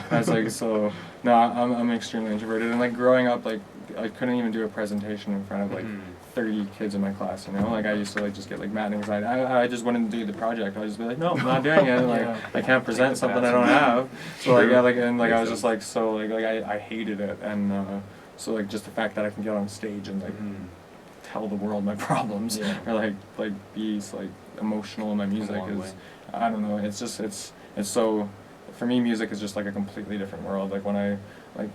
I was like, so no, I'm extremely introverted, and like growing up, like I couldn't even do a presentation in front of like 30 kids in my class, you know, like I used to like just get like mad anxiety. I just wouldn't do the project. I would just be like, no, I'm not doing it. Like I can't present something I don't have. So like yeah, like and like I was just like so like I hated it, and so like just the fact that I can get on stage and like tell the world my problems or like be like emotional in my music is I don't know. It's just it's so for me music is just like a completely different world. Like when I like.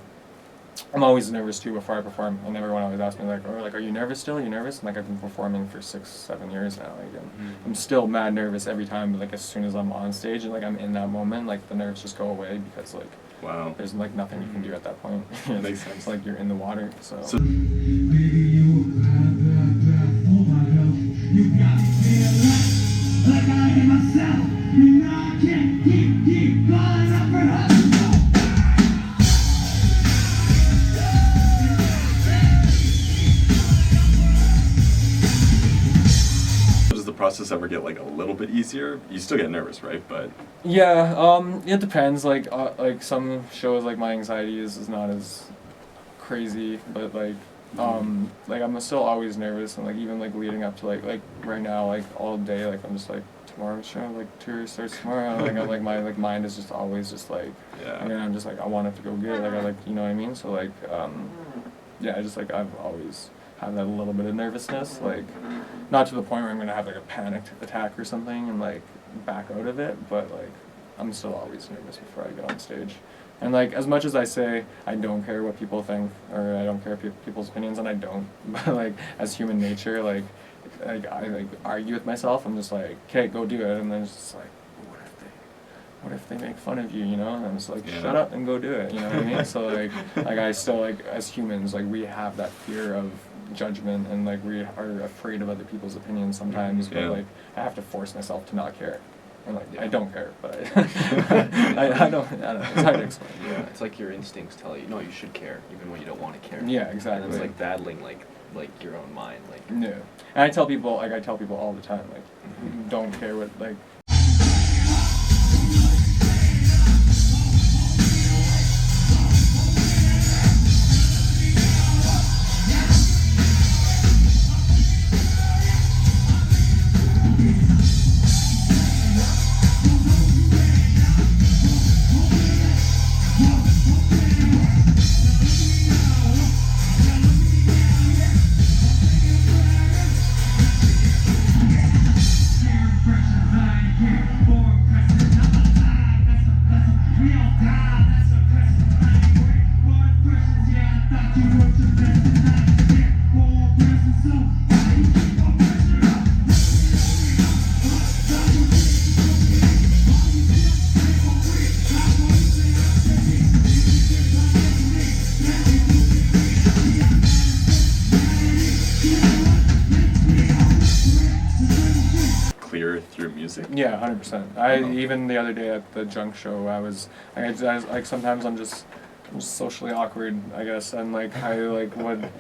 I'm always nervous too before I perform, and everyone always asks me like, "Oh, like, are you nervous still? Are you nervous?" And like I've been performing for 6-7 years now. Like, I'm still mad nervous every time. But like as soon as I'm on stage and like I'm in that moment, like the nerves just go away because like there's like nothing you can do at that point. Makes sense. It's like you're in the water. So. Process ever get like a little bit easier? You still get nervous, right? But yeah, it depends. Like some shows, like my anxiety is not as crazy, but like I'm still always nervous, and like even like leading up to like right now, like all day, like I'm just like tomorrow's show, like tour starts tomorrow. Like I'm like my like mind is just always just like and I'm just like I want it to go good. Like I like you know what I mean. So like yeah, I just like I've always have that little bit of nervousness, like not to the point where I'm gonna have like a panic attack or something and like back out of it, but like I'm still always nervous before I get on stage. And like as much as I say I don't care what people think or I don't care people's opinions, and I don't, but like as human nature, like I like argue with myself. I'm just like, okay, go do it, and then it's just like, what if they make fun of you, you know? And I'm just like, shut up and go do it, you know what I mean? So like I still like as humans, like we have that fear of judgment, and like we are afraid of other people's opinions sometimes, but like I have to force myself to not care. And like I don't care, but I don't know, it's hard to explain. Yeah, it's like your instincts tell you, no, you should care, even when you don't want to care. Yeah, exactly. And it's like battling like your own mind, like. Yeah, and I tell people all the time, like don't care what like. Through music? Yeah, 100%. Even the other day at the junk show, I was like sometimes I'm just socially awkward, I guess, and like I like would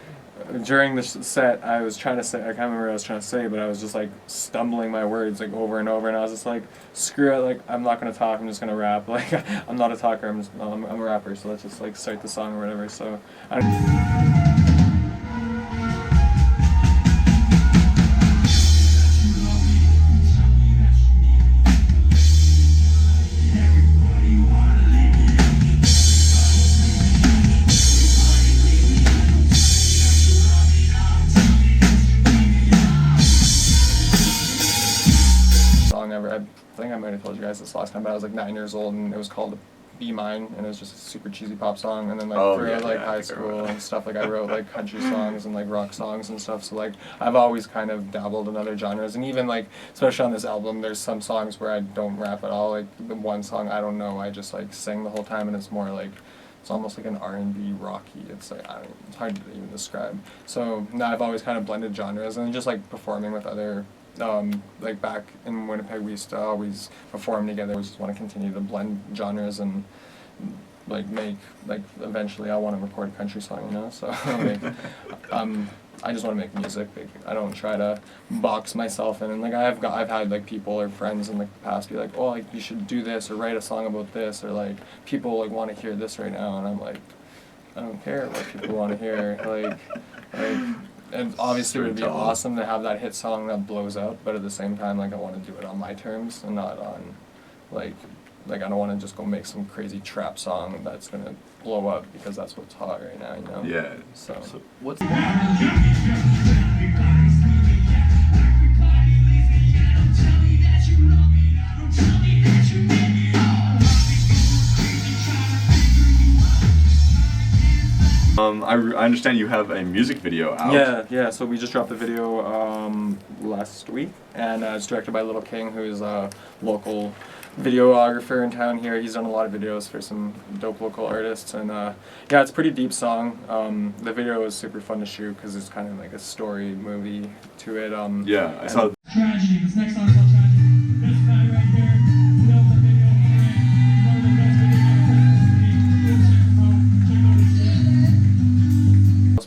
during the set I was trying to say, I can't remember what I was trying to say, but I was just like stumbling my words like over and over, and I was just like, screw it, like I'm not gonna talk, I'm just gonna rap. Like I'm not a talker, I'm a rapper, so let's just like start the song or whatever. So I think I might have told you guys this last time, but I was like 9 years old, and it was called Be Mine, and it was just a super cheesy pop song. And then like throughout high school and stuff, like I wrote like country songs and like rock songs and stuff. So like I've always kind of dabbled in other genres, and even like especially on this album, there's some songs where I don't rap at all. Like the one song, I Don't Know, I just like sing the whole time, and it's more like it's almost like an R&B rocky. It's like it's hard to even describe. So now I've always kind of blended genres, and just like performing with other. Like back in Winnipeg, we used to always perform together. We just want to continue to blend genres, and make eventually I want to record a country song, you know. So I just want to make music. Like, I don't try to box myself in. And like I've had like people or friends in the past be like, oh, like you should do this or write a song about this, or like people like want to hear this right now, and I'm like, I don't care what people want to hear. Like, and obviously it would be awesome to have that hit song that blows up, but at the same time, like I want to do it on my terms and not on like I don't want to just go make some crazy trap song that's gonna blow up because that's what's hot right now, you know? Yeah. So what's I understand you have a music video out. Yeah. So we just dropped the video last week, and it's directed by Little King, who's a local videographer in town here. He's done a lot of videos for some dope local artists, and yeah, it's a pretty deep song. The video is super fun to shoot because it's kind of like a story movie to it. Yeah, I saw. Tragedy. This next song is called Tragedy. This guy right here, he does the video for it. He's one of the best videos. Go check him out.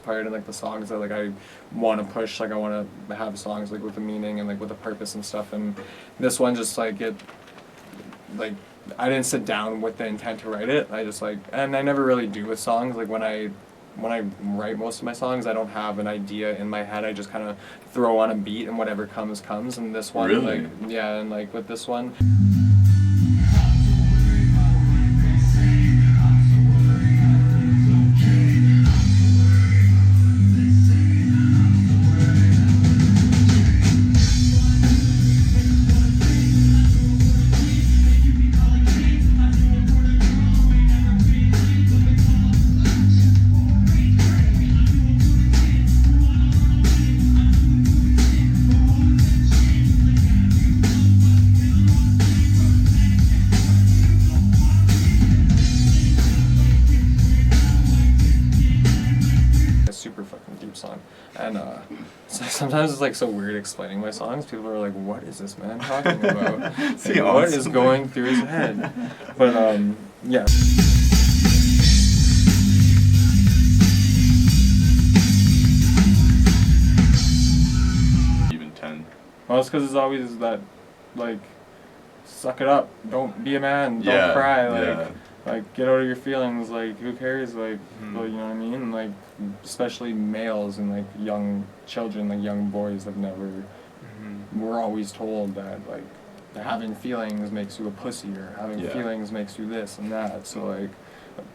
Part and like the songs that like I want to push, like I want to have songs like with a meaning and like with a purpose and stuff, and this one just like it like I didn't sit down with the intent to write it. I just like, and I never really do with songs, like when I write most of my songs, I don't have an idea in my head. I just kind of throw on a beat and whatever comes, and this one really? like yeah, and like with this one song, and so sometimes it's like so weird explaining my songs. People are like, what is this man talking about? Like, what is going through his head? But yeah. Even 10. Well, it's because it's always that like suck it up, don't be a man, don't cry, like like get out of your feelings, like who cares, like well, you know what I mean, like especially males and like young children, like young boys have never we're always told that like having feelings makes you a pussy, or having feelings makes you this and that, so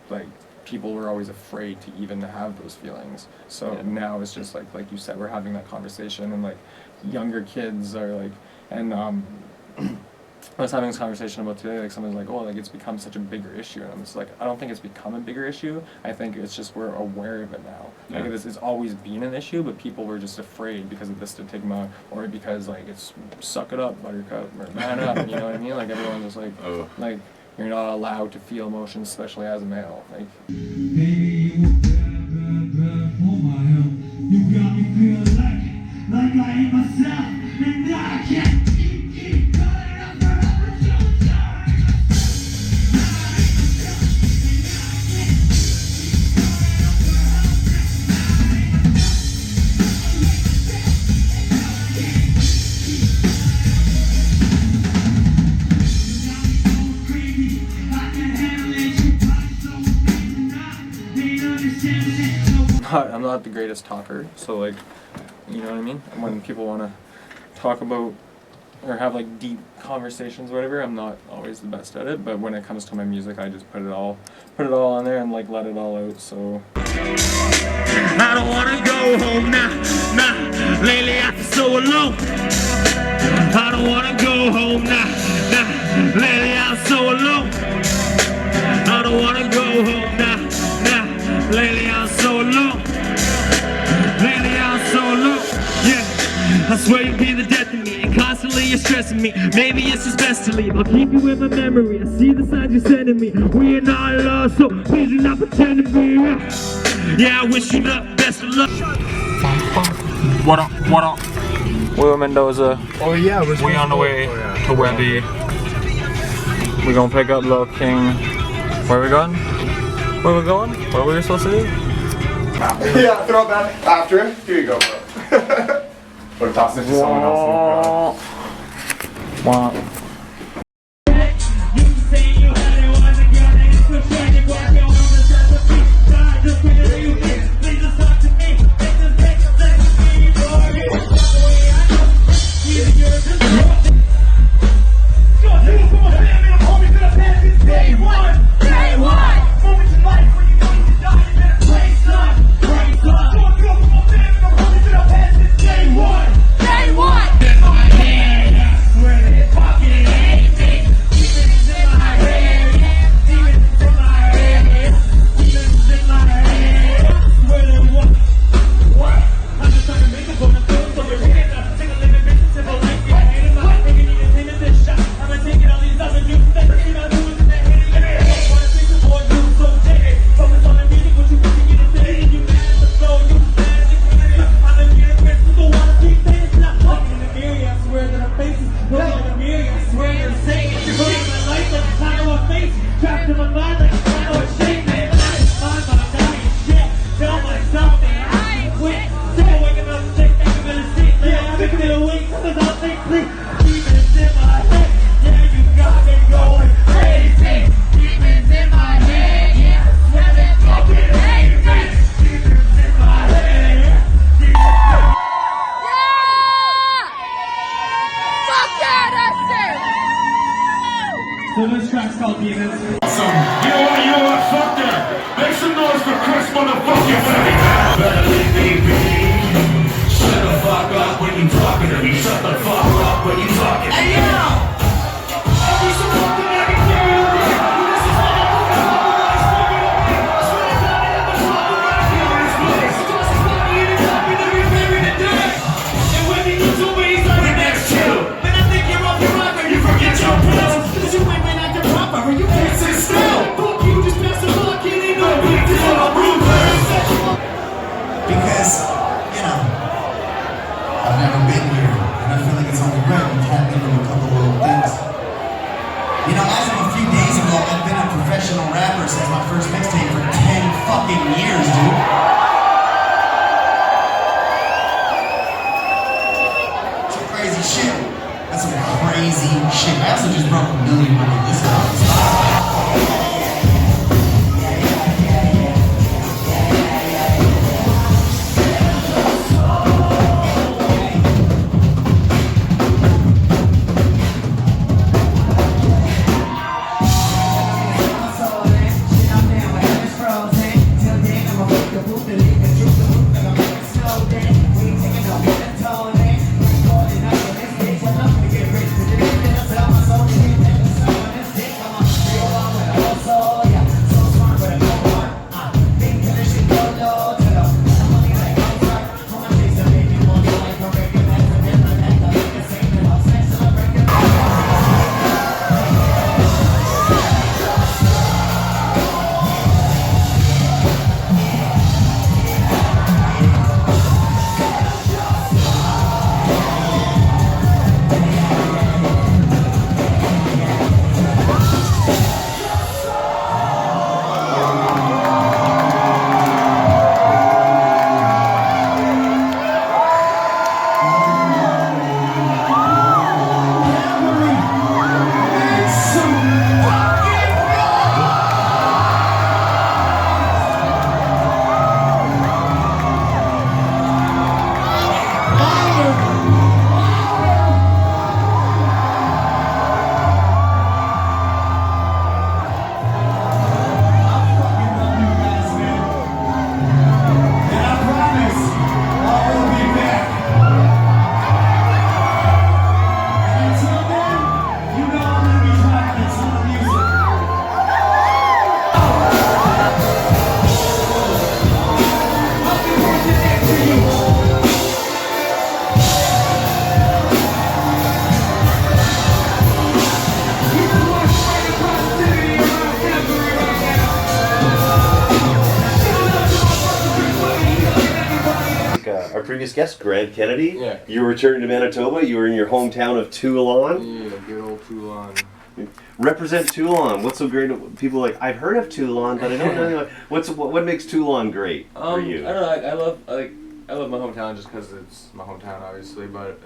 like people were always afraid to even have those feelings. So now it's just like you said, we're having that conversation, and like younger kids are like, and I was having this conversation about today, like someone's like, oh, like it's become such a bigger issue, and I'm just like, I don't think it's become a bigger issue. I think it's just we're aware of it now. Like it's always been an issue, but people were just afraid because of the stigma, or because like it's suck it up, buttercup, or man up, you know what I mean? Like everyone's just like, like you're not allowed to feel emotions, especially as a male. Like. Baby, oh my hell, you got me feeling like I ain't myself, and I can't keep calling up for help, I'm so sorry. I'm not the greatest talker, so like, you know what I mean? When people want to talk about or have like deep conversations or whatever, I'm not always the best at it, but when it comes to my music, I just put it all on there and like let it all out, so. I don't wanna go home now, lately I feel so alone. I don't wanna go home now, lately I'm so alone. I don't wanna go home now, lately I'm so alone. Lately I'm so alone, yeah. I swear you'll be the death of me, and constantly you're stressing me. Maybe it's just best to leave, I'll keep you in my memory. I see the signs you're sending me, we are not lost, so please do not pretend to be. Yeah, I wish you the best of luck. What up? We're in Mendoza. Oh yeah, we on the way to Webby. We're gonna pick up Little King. Where are we going? Where we going? What were we supposed to do? Yeah, throw it back after him. Here you go, bro. Or toss it to someone else. Wow. So this track's called Demons. Awesome. You know what, fuck that. Make some noise for Chris motherfucking Webby. Better leave me be. Shut the fuck up when you talking to me. Shut the fuck up when you talking to me. Hey, yo! Every support that I can carry on this. This is all I'm looking for. I swear to God, I never talk around here in this place. Just as funny in it up and every buried today. And when he looks over, he's like, Windex chill. Man, I think you're off your rocker. You forget your pills. Cause you ain't been acting proper. You can't sit still. Fuck you, just pass the buck. It ain't no big deal. I'm ruthless. Because, you know, I've never been here, and I feel like it's only right to tap into a couple little things. You know, as of a few days ago, I've been a professional rapper since my first mixtape for 10 fucking years, dude. Some crazy shit. That's some crazy shit. I also just broke 1 million money listeners. Our previous guest, Grant Kennedy. Yeah. You returned to Manitoba. You were in your hometown of Toulon. Yeah, good old Toulon. Represent Toulon. What's so great? People are like, I've heard of Toulon, but I don't know. What makes Toulon great for you? I don't know. I love my hometown just because it's my hometown, obviously. But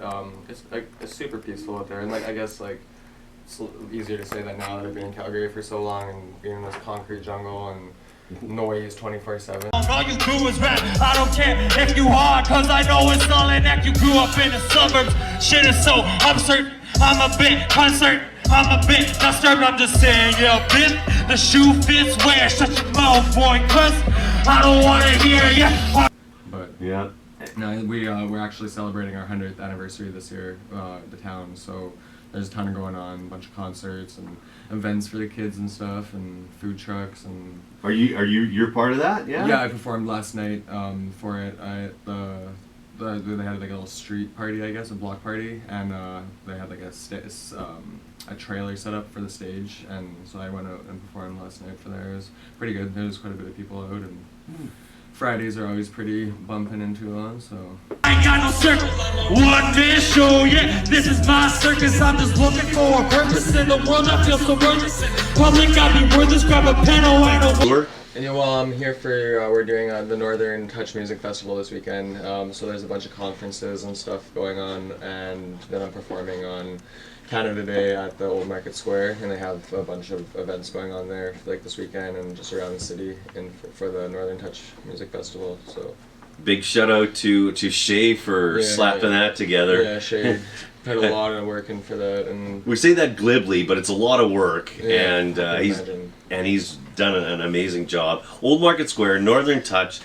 it's super peaceful out there, and I guess it's easier to say that now that I've been in Calgary for so long and being in this concrete jungle and noise 24/7. All you do is rap, I don't care if you hard, cause I know it's all in that you grew up in the suburbs. Shit is so absurd, I'm a bit uncertain, I'm a bit disturbed, I'm just saying, yeah, bitch, the shoe fits where, shut your mouth, boy, cause I don't wanna hear ya. But, yeah. No, we're actually celebrating our 100th anniversary this year, the town, so there's a ton going on, a bunch of concerts and events for the kids and stuff, and food trucks and. You're part of that? Yeah. Yeah, I performed last night for it. They had a little street party, I guess, a block party, and they had a trailer set up for the stage, and so I went out and performed last night for there. It was pretty good. There was quite a bit of people out, and Fridays are always pretty bumping in Toulon, so. I ain't got no circle, one man show, yeah, this is my circus, I'm just looking for a purpose in the world, I feel so worthless, public got me worthless, grab a pen, oh I know. Yeah, well, I'm here for, we're doing the Northern Touch Music Festival this weekend, so there's a bunch of conferences and stuff going on, and then I'm performing on Canada Day at the Old Market Square, and they have a bunch of events going on there this weekend and just around the city for the Northern Touch Music Festival, so. Big shout out to Shay for slapping that together. Yeah, Shay put a lot of work in for that, and we say that glibly, but it's a lot of work, and he's done an amazing job. Old Market Square, Northern Touch.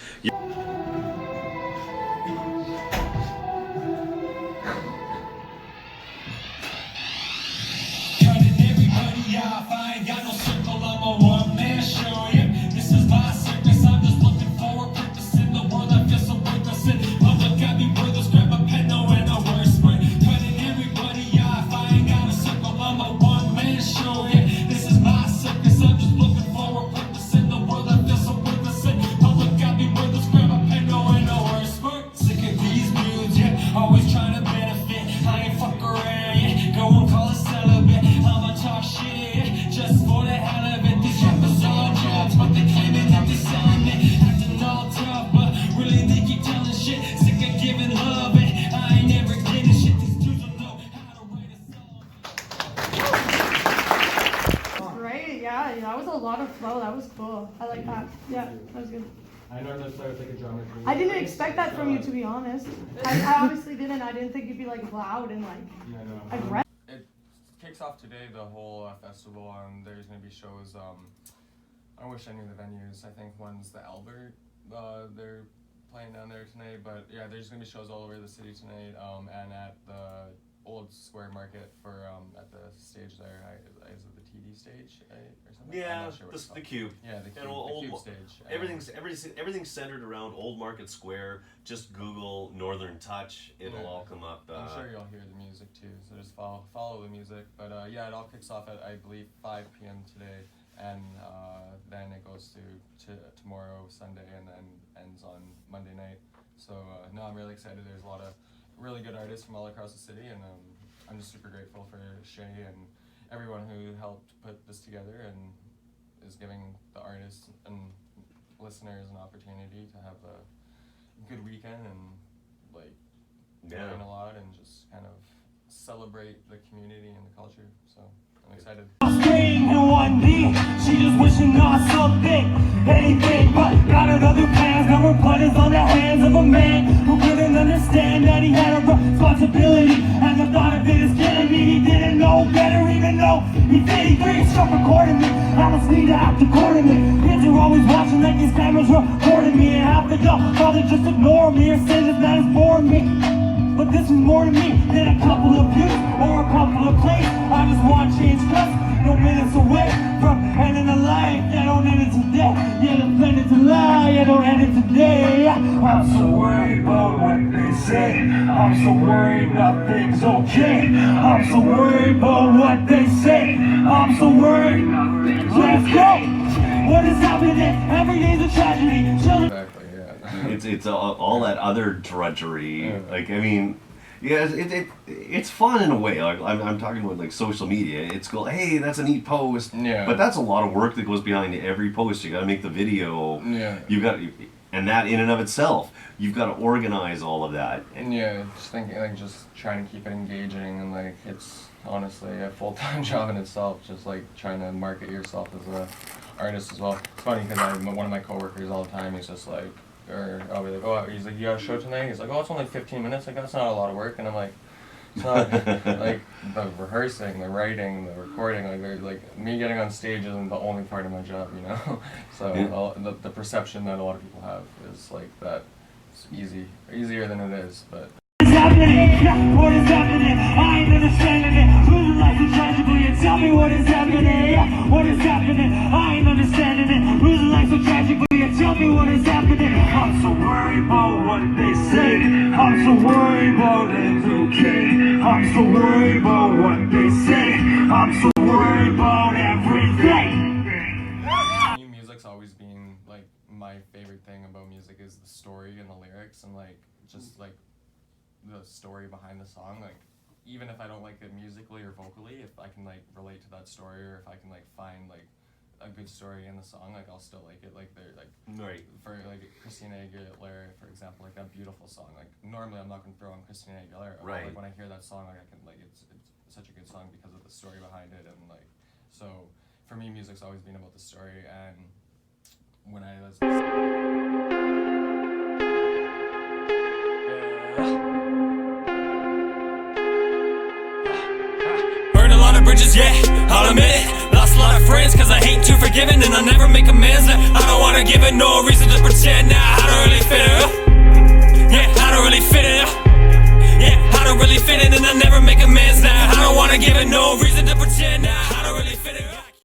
That was a lot of flow. That was cool. I like that. Yeah, that was good. I normally play with a drummer. I didn't expect that from you, to be honest. I honestly didn't. I didn't think you'd be loud and aggressive. It kicks off today, the whole festival, and there's gonna be shows. I wish I knew the venues. I think one's the Albert. They're playing down there tonight, but yeah, there's gonna be shows all over the city tonight, and at the Old Square Market for at the stage there. Is it the TD stage or something? Yeah, sure the Cube. Yeah, the Cube stage. Everything's centered around Old Market Square. Just Google Northern Touch, it'll all come up. I'm sure you'll hear the music too, so just follow the music. But yeah, it all kicks off at I believe 5 p.m. today, and then it goes to tomorrow Sunday, and then ends on Monday night. So no, I'm really excited. There's a lot of really good artists from all across the city, and I'm just super grateful for Shay and everyone who helped put this together and is giving the artists and listeners an opportunity to have a good weekend and learn a lot and just kind of celebrate the community and the culture. So I'm excited. She just wishing on something, anything but got another plans. Now her blood is on the hands of a man who couldn't understand that he had a responsibility, and the thought of it is killing me. He didn't know better, even though he's 83, struck accordingly. I must need to act accordingly. Kids are always watching like these cameras recording me, and half the dumb probably just ignore me or say this man is boring me. But this is more to me than a couple of views or a couple of plays. I just want change cause no minutes away from ending a life that don't end it today. Yeah, the plan is to lie, I don't end it today. I'm so worried about what they say. I'm so worried nothing's okay. I'm so worried about what they say. I'm so worried. Let's go! What is happening? Every day's a tragedy. Children. Exactly, yeah. It's all that other drudgery. Yeah. I mean, Yeah, it's fun in a way. Like I'm talking about like social media. It's cool. Hey, that's a neat post. Yeah. But that's a lot of work that goes behind every post. You got to make the video. Yeah. And that in and of itself, you've got to organize all of that. And yeah, just thinking like just trying to keep it engaging and like it's honestly a full-time job in itself. Just like trying to market yourself as a artist as well. It's funny because one of my coworkers all the time, he's just like, or I'll be like, oh, he's like, you got a show tonight? He's like, oh, it's only 15 minutes. Like, that's not a lot of work. And I'm like, it's not like the rehearsing, the writing, the recording. Like me getting on stage isn't the only part of my job, you know. So the perception that a lot of people have is like that it's easier than it is, but. What is happening? What is happening? I ain't understanding it. Losing life is tragical. You tell me what is happening. What is happening? I ain't understanding it. Losing life so tragical. You tell me what is happening. I'm so worried about what they say. I'm so worried about it's okay. I'm so worried about what they say. I'm so worried about everything. Music's always been like my favorite thing about music is the story and the lyrics and like just like the story behind the song. Like even if I don't like it musically or vocally, if I can like relate to that story or if I can like find like a good story in the song, like I'll still like it. Like they're like right. For like Christina Aguilera, for example, like that beautiful song. Like normally I'm not gonna throw on Christina Aguilera. Right. Like when I hear that song, like I can like it's such a good song because of the story behind it and like so for me music's always been about the story and when I was Burned a lot of bridges, yeah, I'll admit it. Lost a lot of friends cause I ain't too forgiving and I'll never make amends. I don't wanna give it no reason to pretend now. I don't really fit it. Yeah, I don't really fit it. Yeah, I don't really fit it and I'll never make amends now. I don't wanna give it no reason to pretend now. I don't really